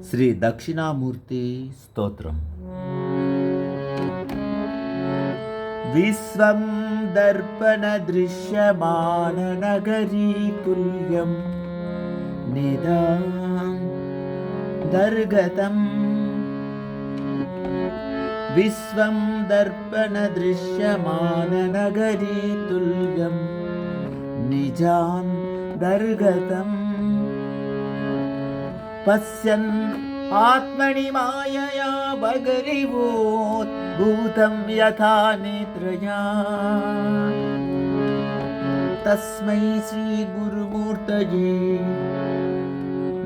శ్రీ దక్షిణామూర్తి స్తోత్రం. విశ్వం దర్పణ దృశ్యమాన నగరీ తుల్యం నిదాం దర్గతం. విశ్వం దర్పణ దృశ్యమాన నగరీ తుల్యం నిజాం దర్గతం. పశ్యన్ ఆత్మని మాయయా బగరివోద్భూతం యథా నిద్రయా. తస్మై శ్రీ గురుమూర్తయే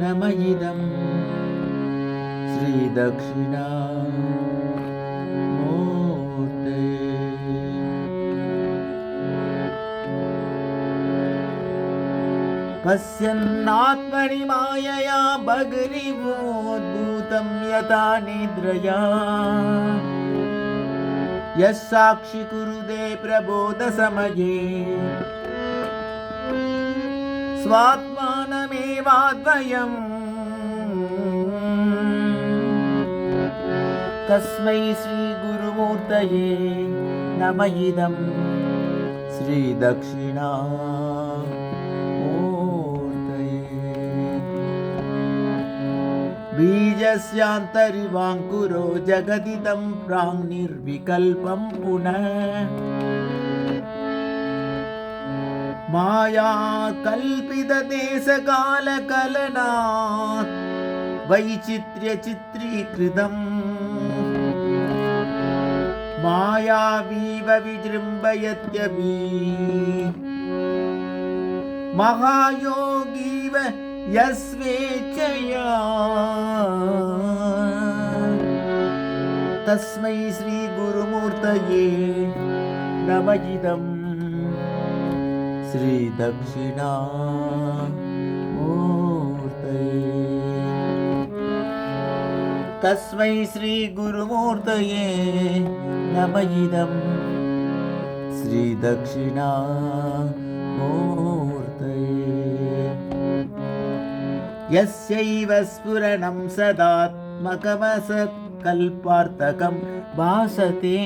నమ ఇదం శ్రీ దక్షిణామూర్తయే. పశ్యన్నాత్మని మాయయా బగరివోద్భూతం యథా నిద్రయా. యస్సాక్షి కురుదే ప్రబోధ సమయే స్వాత్మానమేవాద్వయం. తస్మై శ్రీ గురుమూర్తయే నమ ఇదం శ్రీ దక్షిణామూర్తయే. బీజస్యాంతరివాంకురో జగదిదం ప్రాంగ్నిర్వికల్పం పునః. మాయా కల్పిత దేశకాల కలనాత్ వైచిత్ర్య చిత్రీకృతం. మాయావీవ విజృంభయత్యపి మహాయోగీవ యస్వేచ్ఛయా. తస్మై శ్రీ గురుమూర్తయే నమ ఇదం శ్రీ దక్షిణామూర్తయే. తస్మై శ్రీ గురుమూర్తయే నమ ఇదం శ్రీ దక్షిణామూర్తయే. యస్యైవ స్ఫురణం సదాత్మకమసత్కల్పార్థకం భాసతే.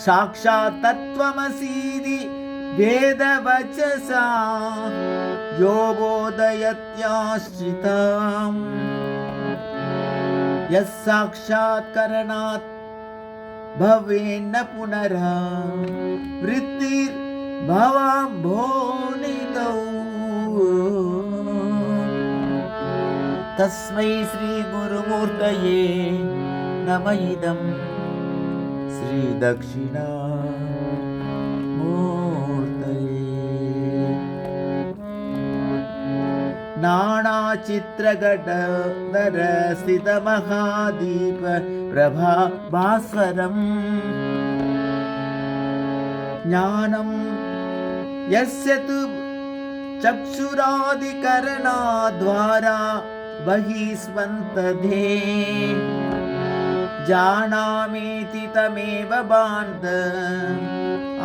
సాక్షాత్ తత్వమసీది వేదవచసా యో బోధయత్యాశ్రితాం. యస్సాక్షాత్కరణాత్ భవేన్న పునరా వృత్తిర్భవాంభోనితౌ. తస్మై శ్రీ గురుమూర్తయే నమ ఇదం శ్రీ దక్షిణామూర్తయే. నానాచిత్రఘటధర స్థిత మహాదీప ప్రభాభాస్వరం. జ్ఞానం యస్య తు చక్షురాదికరణాద్వారా బహిస్వంతధే. జానామీతి తమేవ బాంధ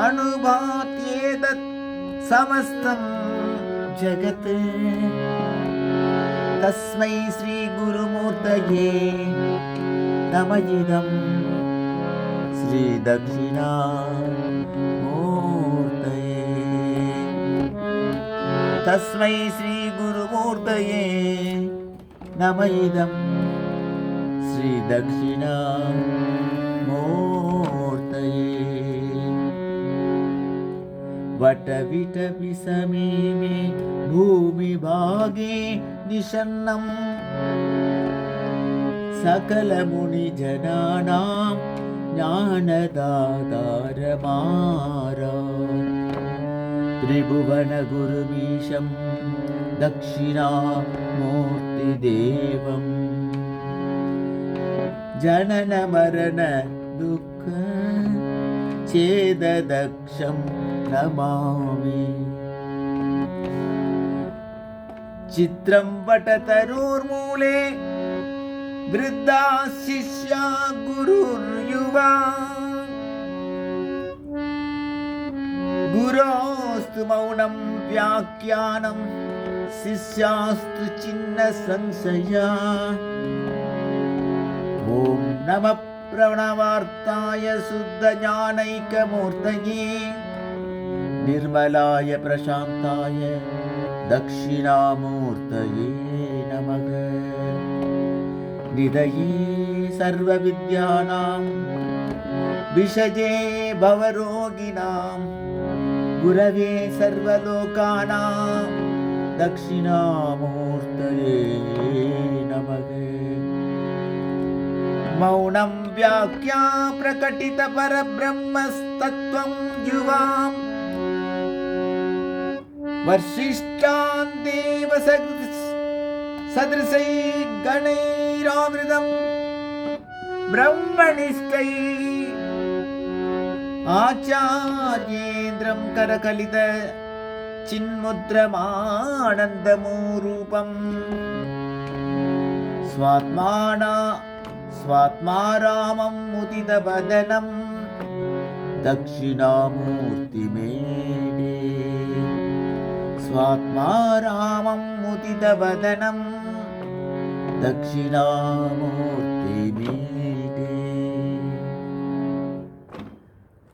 అనుభాత్యేతత్ సమస్తం జగత్. తస్మై శ్రీ గురుమూర్తయే నమ ఇదం శ్రీ దక్షిణామూర్తయే. తస్మై శ్రీ గురుమూర్తయే నమ ఇదం శ్రీ దక్షిణామూర్తయే. వటవిటపి సమీమే భూమి భాగే నిషన్నం సకల ముని జనానాం జ్ఞానదాతారమారా. త్రిభువన గురుమీశం దక్షిణామూర్తిదేవం. జనన మరణ దుఃఖ ఛేదదక్షం నమామి. చిత్రం వటతరుర్మూలే వృద్ధా శిష్యా గురుర్యువా. గురోస్తు మౌనం వ్యాఖ్యానం शिष्यास्तु चिन्न संशया। ॐ नमः प्रणवार्ताय शुद्धज्ञानैकमूर्तये निर्मलाय प्रशान्ताय दक्षिणामूर्तये नमः। निधये सर्वविद्यानां विषजे भवरोगिणां गुरवे सर्वलोकानां दक्षिणामूर्तये नमः। मौनं व्याख्या प्रकटित परब्रह्मस्तत्त्वं युवां वर्षिष्ठान् देव सदृशै गणैरावृतं ब्रह्मनिष्ठैः आचार्येन्द्रं करकलित चिन्मुद्रमानन्दमूरूपम् स्वात्मारामं मुदितवदनं दक्षिणामूर्तिमेने। स्वात्मारामं मुदितवदनं दक्षिणामूर्तिमेने।